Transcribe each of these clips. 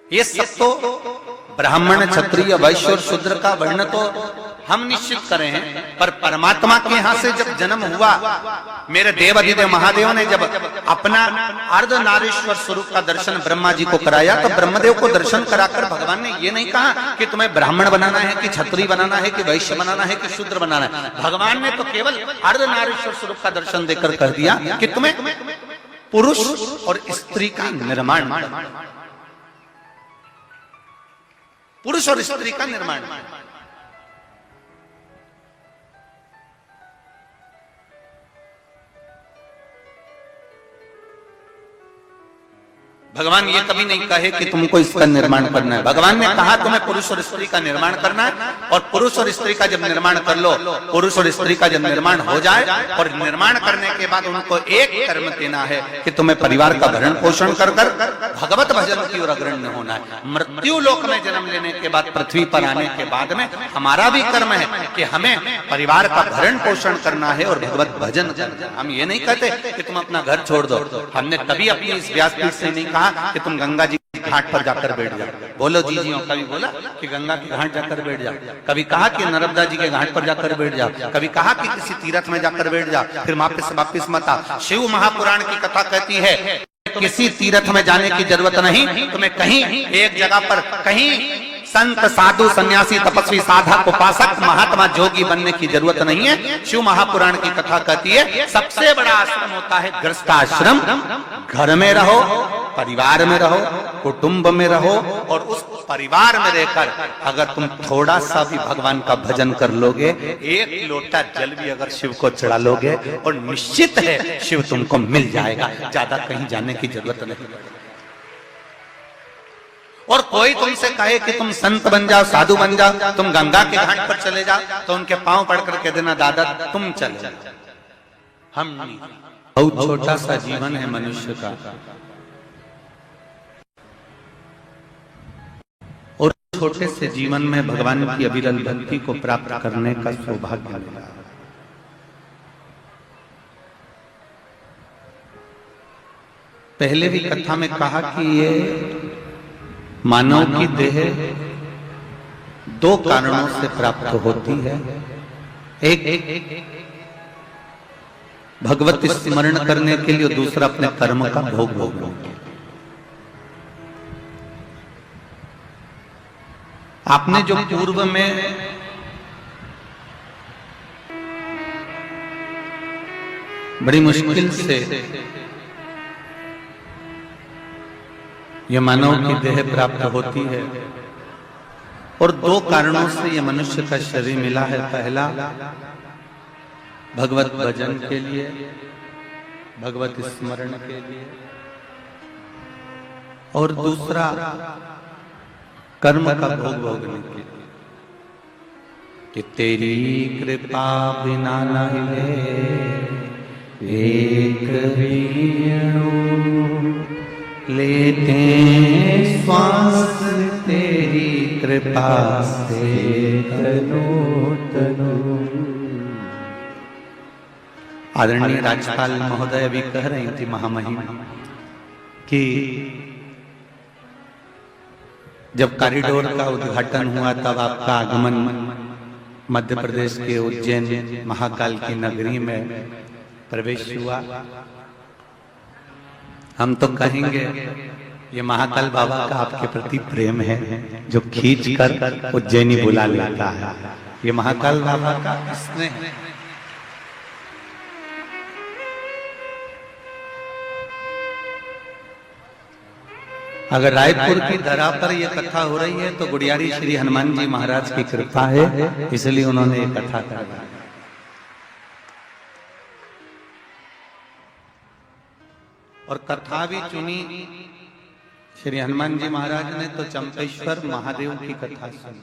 ये सब तो ब्राह्मण, क्षत्रिय, वैश्य और शूद्र का वर्ण तो हम निश्चित करें हैं, पर परमात्मा के यहां से जब जन्म हुआ, मेरे देव अधिदेव महादेव ने जब अपना अर्धनारीश्वर स्वरूप का दर्शन ब्रह्मा जी को कराया, तो ब्रह्मदेव को दर्शन कराकर भगवान ने ये नहीं कहा कि तुम्हें ब्राह्मण बनाना है, कि क्षत्रिय बनाना है, कि वैश्य बनाना है, कि शूद्र बनाना है। भगवान ने तो केवल अर्धनारीश्वर स्वरूप का दर्शन देकर कह दिया कि तुम्हें पुरुष और स्त्री का निर्माण, पुरुष और स्त्री का निर्माण। भगवान ये कभी नहीं कहे कि तुमको इसका निर्माण करना है। भगवान ने कहा तुम्हें पुरुष और स्त्री का निर्माण करना है, और पुरुष और स्त्री का जब निर्माण कर लो, पुरुष और स्त्री का जब निर्माण हो जाए, और निर्माण करने के बाद उनको एक कर्म देना है कि तुम्हें परिवार का भरण पोषण कर भगवत भजन की ओर अग्रणी होना है। मृत्यु लोक में जन्म लेने के बाद, पृथ्वी पर आने के बाद में हमारा भी कर्म है कि हमें परिवार का भरण पोषण करना है और भगवत भजन करना है। हम ये नहीं कहते कि तुम अपना घर छोड़ दो। हमने कभी अपनी इस व्यासपीठ से नहीं कहा कि तुम गंगा जी के घाट पर जाकर बैठ जाओ। बोलो जी जी, कभी बोला कि गंगा के घाट जाकर बैठ जाओ, कभी कहा कि नर्मदा जी के घाट पर जाकर बैठ जाओ, कभी कहा कि किसी तीर्थ में जाकर बैठ जाओ, फिर वापिस मत आओ। शिव महापुराण की कथा कहती है किसी तीर्थ में जाने की जरूरत नहीं, तुम्हें कहीं एक जगह पर कहीं संत, साधु, सन्यासी, तपस्वी, साधक, उपासक, महात्मा, जोगी बनने की जरूरत नहीं है। शिव महापुराण की कथा कहती है सबसे बड़ा आश्रम होता है गृहस्थाश्रम। घर में रहो, परिवार में रहो, कुटुंब में रहो, और उस परिवार में रहकर अगर तुम थोड़ा सा भी भगवान का भजन कर लोगे, एक लोटा जल भी अगर शिव को चढ़ा लोगे, और निश्चित है शिव तुमको मिल जाएगा, ज्यादा कहीं जाने की जरूरत नहीं। और कोई तुमसे कहे कि तुम संत बन जाओ, साधु बन जाओ, तुम गंगा के घाट पर चले जाओ, तो उनके पांव पड़कर कह देना दादा तुम चले जाओ, हम नहीं। बहुत छोटा सा जीवन है मनुष्य का, और छोटे से जीवन में भगवान की अविरल भक्ति को प्राप्त करने का सौभाग्य मिला। पहले भी कथा में कहा कि ये मानव की देह दो कारणों से प्राप्त होती है। एक भगवत स्मरण करने के लिए, दूसरा अपने कर्म का भोग भोगने के लिए। आपने जो पूर्व में बड़ी मुश्किल से यह मानव की देह प्राप्त होती है, और दो कारणों से यह मनुष्य का शरीर मिला है। पहला भगवत भजन के लिए, भगवत स्मरण के लिए, और दूसरा कर्म का भोग भोगने के लिए। कि तेरी कृपा बिना नहीं एक वीणु लेते श्वास, तेरी कृपा से तनु तनु। आदरणीय राज्यपाल महोदय भी कह रही थी महामहिम कि जब कॉरिडोर का उद्घाटन हुआ तब आपका आगमन मध्य प्रदेश के उज्जैन महाकाल की नगरी में प्रवेश हुआ। हम तो कहेंगे ये महाकाल बाबा का आपके प्रति प्रेम है जो खींच कर उज्जैनी बुला लेता है। ये महाकाल बाबा का स्नेह है। अगर रायपुर की धरा पर यह कथा हो रही है तो गुड़ियारी श्री हनुमान जी महाराज की कृपा है, इसलिए उन्होंने ये कथा करवाई। और कथा भी चुनी श्री हनुमान जी महाराज ने तो चंपेश्वर महादेव की कथा सुनी।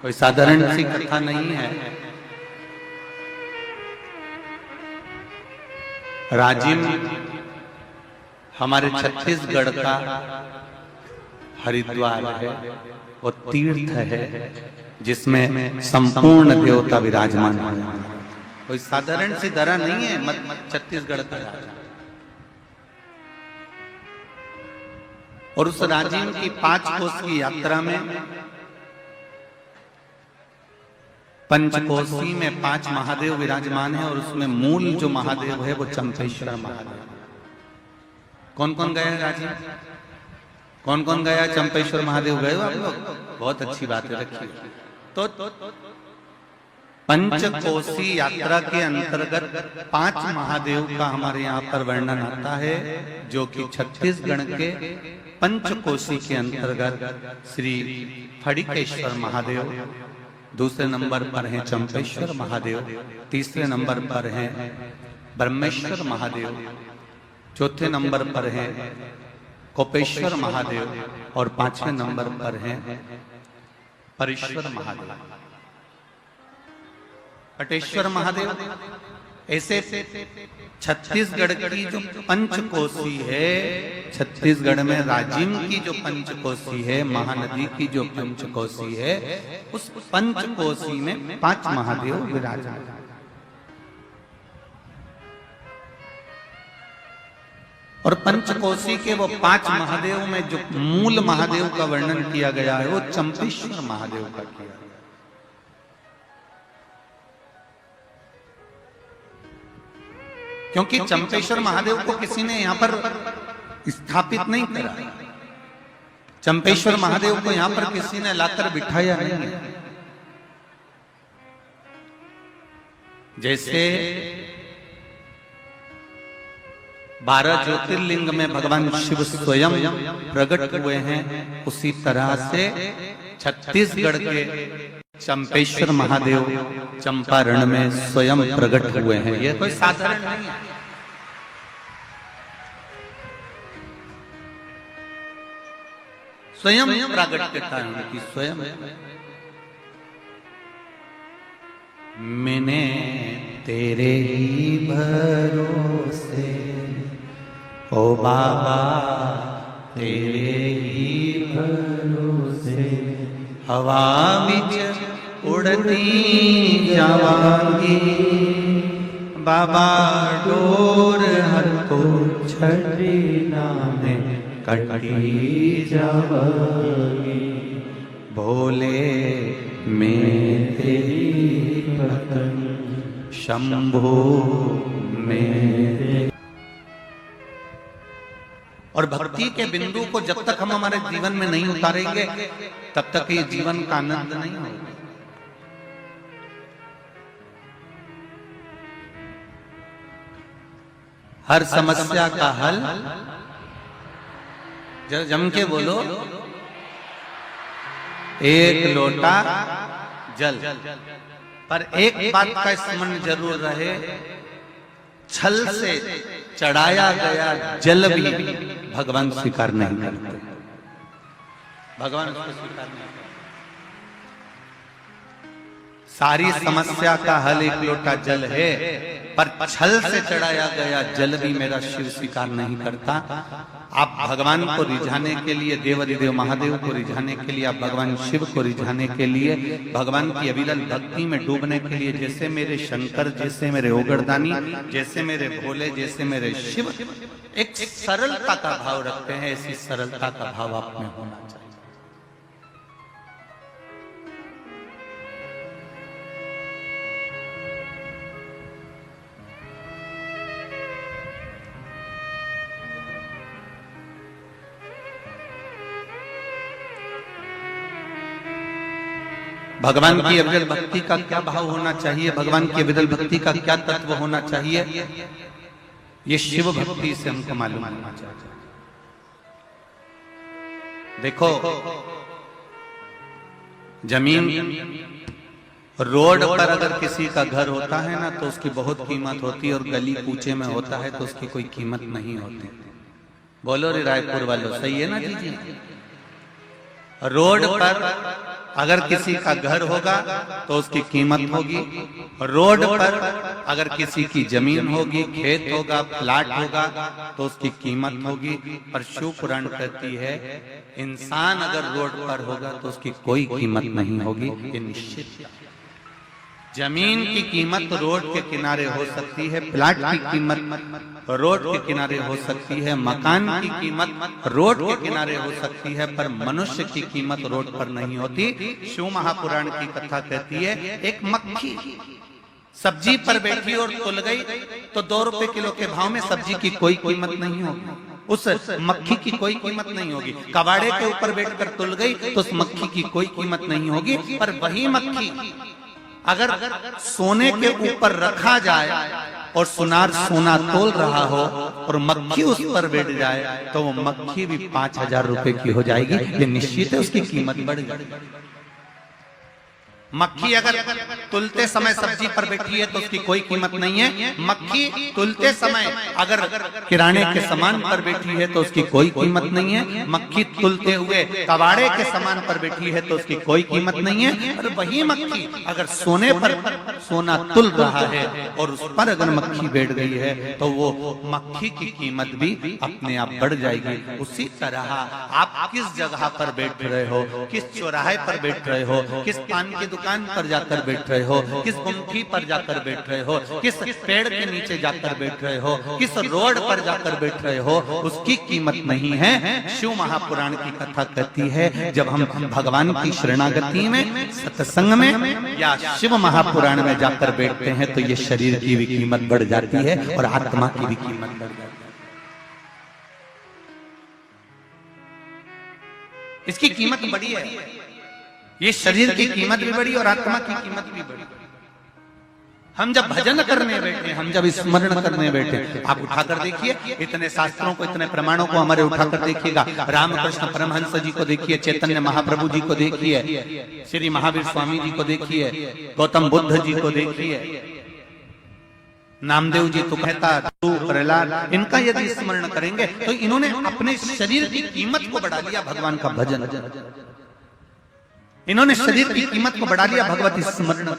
कोई साधारण सी कथा नहीं है। राजिम हमारे छत्तीसगढ़ का हरिद्वार है, वो तीर्थ है जिसमें संपूर्ण देवता विराजमान है। कोई साधारण सी धरा नहीं है छत्तीसगढ़ का। और उस राजीव की 5 कोस की यात्रा में पंचकोसी में 5 महादेव विराजमान है और उसमें मूल जो महादेव है वो चंपेश्वर महादेव। कौन कौन गया है राजीव? कौन कौन गया चंपेश्वर महादेव? गए हो आप लोग? बहुत अच्छी बात है, रखिए। तो पंचकोसी यात्रा के अंतर्गत 5 महादेव का हमारे यहाँ पर वर्णन आता है, जो कि छत्तीसगढ़ के पंचकोसी के अंतर्गत श्री फड़िकेश्वर महादेव, दूसरे नंबर पर हैं चंपेश्वर महादेव, तीसरे नंबर पर हैं ब्रह्मेश्वर महादेव, चौथे नंबर पर हैं कोपेश्वर महादेव और 5वें नंबर पर हैं परेश्वर महादेव, पटेश्वर महादेव। ऐसे छत्तीसगढ़ की जो पंचकोसी है, छत्तीसगढ़ में राजिम की जो पंचकोसी है, महानदी की जो पंचकोसी है, उस पंचकोसी में 5 महादेव विराजमान। और पंचकोसी के वो 5 महादेव में जो मूल महादेव का वर्णन किया गया है वो चंपेश्वर महादेव का किया है। क्योंकि चंपेश्वर महादेव को किसी ने यहां पर स्थापित नहीं करा, चंपेश्वर महादेव को यहां पर किसी ने लाकर बिठाया नहीं है। जैसे 12 ज्योतिर्लिंग में भगवान शिव स्वयं प्रकट हुए हैं, उसी तरह से छत्तीसगढ़ के चंपेश्वर महादेव चंपारण में स्वयं प्रकट हुए हैं। यह कोई साधारण नहीं है। स्वयं प्रागट्यता है उनकी, स्वयं। मैंने तेरे ही भरोसे ओ बाबा, तेरे ही भरोसे हवा बिच उड़ती जावांगी, बाबा डोर हर को छड़ी नामे कटी जावांगी, भोले मैं तेरी भक्तन, शंभो मैं। और भक्ति के बिंदु को जब तक हम हमारे जीवन में नहीं उतारेंगे तब तक ये जीवन का आनंद नहीं होगा। हर समस्या का हल, जरा जम के बोलो, एक लोटा जल। पर एक बात का स्मरण जरूर रहे, छल से चढ़ाया गया जल भी भगवान स्वीकार नहीं करते, भगवान उसको स्वीकार नहीं करते। सारी समस्या का हल एक लोटा जल है, पर छल से चढ़ाया गया जल भी मेरा शिव स्वीकार नहीं करता। आप भगवान को रिझाने के लिए, देवाधिदेव महादेव को रिझाने के लिए, आप भगवान शिव को रिझाने के लिए, भगवान की अविरल भक्ति में डूबने के लिए, जैसे मेरे शंकर, जैसे मेरे ओगरदानी, जैसे मेरे भोले, जैसे मेरे शिव एक सरलता का भाव रखते हैं, ऐसी सरलता का भाव आप में होना चाहिए। भगवान की अविरल भक्ति का क्या भाव होना चाहिए, भगवान की अविरल भक्ति का क्या तत्व होना चाहिए, ये शिव भक्ति से हमको मालूम होना चाहिए। देखो, जमीन रोड पर अगर किसी का घर होता है ना तो उसकी बहुत कीमत होती है, और गली कूचे में होता है तो उसकी कोई कीमत नहीं होती। बोलो रे रायपुर वालों, सही है ना जी? रोड पर अगर किसी का घर होगा तो उसकी कीमत होगी, रोड पर अगर किसी की जमीन होगी, खेत होगा, प्लाट होगा तो उसकी कीमत होगी। पर शिव पुराण कहती है इंसान अगर रोड पर होगा तो उसकी कोई कीमत नहीं होगी, ये निश्चित। जमीन की कीमत रोड के किनारे हो सकती है, प्लाट की कीमत रोड के किनारे हो सकती है, मकान की कीमत रोड के किनारे हो सकती है, पर मनुष्य की कीमत रोड पर नहीं होती। शिव महापुराण की कथा कहती है, एक मक्खी सब्जी पर बैठी और तुल गई तो 2 रुपए किलो के भाव में सब्जी की कोई कीमत नहीं होगी, उस मक्खी की कोई कीमत नहीं होगी। कबाड़े के ऊपर बैठकर तुल गई तो उस मक्खी की कोई कीमत नहीं होगी। पर वही मक्खी अगर सोने के ऊपर रखा जाए और सुनार सोना तोल रहा हो और मक्खी उस पर बैठ जाए तो वो मक्खी भी 5,000 रुपए की हो जाएगी। ये निश्चित है, उसकी कीमत बढ़ जाएगी। मक्खी अगर तुलते समय सब्जी पर बैठी है तो उसकी कोई कीमत नहीं है। मक्खी तुलते समय अगर किराने के सामान पर बैठी है तो उसकी कोई कीमत नहीं है। मक्खी तुलते हुए कबाड़े के सामान पर बैठी है तो उसकी कोई कीमत नहीं है। और वही मक्खी अगर सोने पर सोना तुल रहा है और उस पर अगर मक्खी बैठ गई है तो वो मक्खी की कीमत भी अपने आप बढ़ जाएगी। उसी तरह आप किस जगह पर बैठ रहे हो, किस चौराहे पर बैठ रहे हो, किस पान की दुकान पर जाकर बैठ रहे हो, किस गुमठी पर जाकर बैठ रहे हो, किस पेड़ के नीचे जाकर बैठ रहे हो, किस रोड पर जाकर बैठ रहे हो, उसकी कीमत नहीं है। शिव महापुराण की कथा कहती है, जब हम भगवान की शरणागति में, सत्संग में या शिव महापुराण में जाकर बैठते हैं तो ये शरीर की भी कीमत बढ़ जाती है और आत्मा की भी कीमत बढ़ जाती है। इसकी कीमत बड़ी है। ये शरीर की कीमत भी बड़ी और आत्मा की कीमत भी बड़ी। हम जब भजन करने बैठे, हम जब स्मरण करने बैठे, आप उठाकर देखिए, इतने शास्त्रों को, इतने प्रमाणों को हमारे उठाकर देखिएगा। रामकृष्ण परमहंस जी को देखिए, चैतन्य महाप्रभु जी को देखिए, श्री महावीर स्वामी जी को देखिए, गौतम बुद्ध जी को देखिए, नामदेव जी तो कहता, तू प्रहलाद, इनका यदि स्मरण करेंगे तो इन्होंने अपने शरीर की कीमत को बढ़ा लिया भगवान का भजन। इन्होंने शरीर की कीमत को बढ़ा लिया भगवत स्मरण।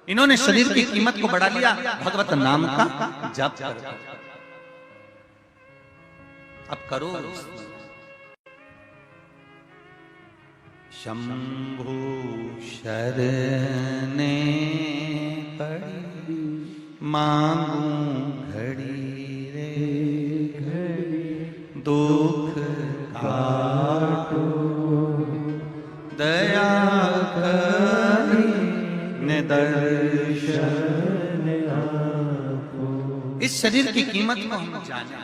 इन्होंने शरीर की कीमत को बढ़ा लिया भगवत नाम का जप कर। अब करो। शंभु शरणे पड़ी मांगू घड़ी रे घड़ी, दुख काटो दया करी दर्शन आपको। इस शरीर की कीमत को हम जाने,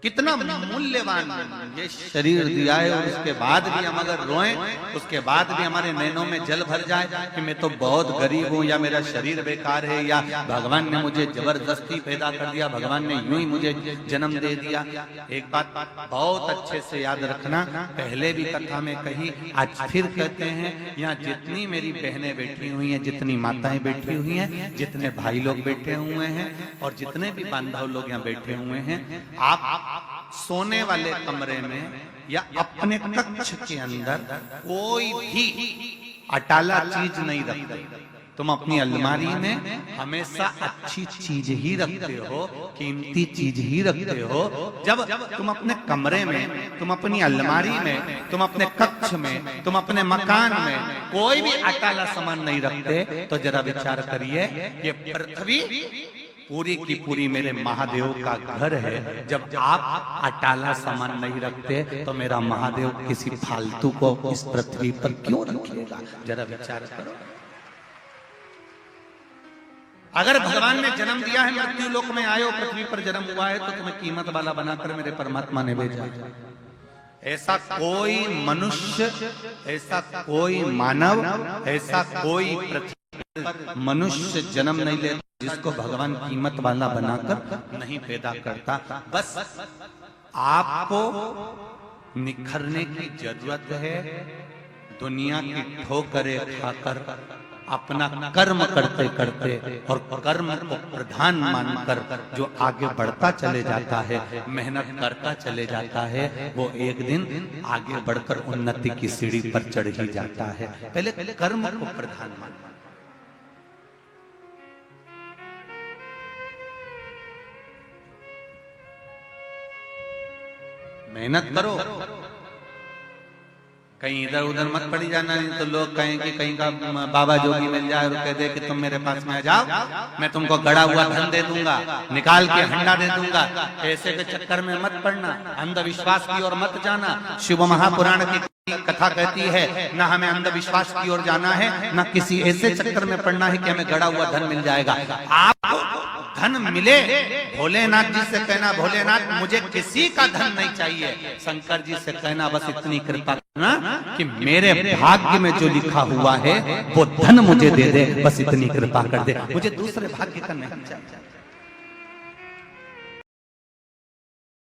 कितना मूल्यवान ये शरीर दिया है। और उसके बाद भी हम अगर रोएं, उसके बाद भी हमारे नैनों में जल भर जाए कि मैं तो बहुत गरीब हूं, या मेरा शरीर बेकार है, या भगवान ने मुझे जबरदस्ती पैदा कर दिया, भगवान ने यूं ही मुझे जन्म दे दिया। एक बात बहुत अच्छे से याद रखना, पहले भी कथा में कही, आज फिर कहते हैं, यहाँ जितनी मेरी बहनें बैठी हुई हैं, जितनी माताएं बैठी हुई हैं, जितने भाई लोग बैठे हुए हैं और जितने भी बांधव लोग यहाँ बैठे हुए हैं, आप सोने वाले कमरे में या अपने कक्ष के अंदर कोई भी अटाला चीज नहीं रखते। तुम अपनी अलमारी में हमेशा अच्छी चीज ही रखते हो, कीमती चीज ही रखते हो। जब तुम अपने कमरे में, तुम अपनी अलमारी में, तुम अपने कक्ष में, तुम अपने मकान में कोई भी अटाला सामान नहीं रखते तो जरा विचार करिए, ये पृथ्वी पूरी की पूरी मेरे महादेव का घर है। जब आप अटाला सामान नहीं रखते तो मेरा महादेव किसी फालतू को इस पृथ्वी पर क्यों रखेगा? जरा विचार करो। अगर भगवान ने जन्म दिया है, मृत्यु लोक में आए हो, पृथ्वी पर जन्म हुआ है, तो तुम्हें कीमत वाला बनाकर मेरे परमात्मा ने भेजा। ऐसा कोई मनुष्य, ऐसा कोई मानव, ऐसा कोई पृथ्वी पर मनुष्य जन्म नहीं लेता जिसको भगवान कीमत वाला बनाकर नहीं पैदा करता। बस आपको निखरने की जरूरत है। दुनिया की ठोकरें खाकर अपना कर्म करते करते और कर्म को प्रधान मानकर जो आगे बढ़ता चले जाता है, मेहनत करता चले जाता है, वो एक दिन आगे बढ़कर उन्नति की सीढ़ी पर चढ़ ही जाता है। पहले कर्म को प्रधान मानना। मेहनत करो, कहीं इधर उधर मत पड़ी जाना, नहीं तो लोग कहें कि कहीं का बाबा जोगी मिल जाए और कह दे कि तुम मेरे पास में आ जाओ, मैं तुमको गड़ा हुआ धन दे दूंगा, निकाल के हंडा दे दूंगा। ऐसे के चक्कर में मत पड़ना, अंधविश्वास की ओर मत जाना। शिव महापुराण की कथा कहती है ना हमें अंधविश्वास की ओर जाना है, ना किसी ऐसे चक्कर में पड़ना है कि हमें गड़ा हुआ धन मिल जाएगा। आपको धन मिले, भोलेनाथ जी से कहना भोलेनाथ मुझे किसी का धन नहीं चाहिए, शंकर जी से कहना बस इतनी कृपा करना कि मेरे भाग्य में जो लिखा हुआ है वो धन मुझे दे दे, बस इतनी कृपा कर दे, मुझे दूसरे भाग्य का नहीं चाहिए।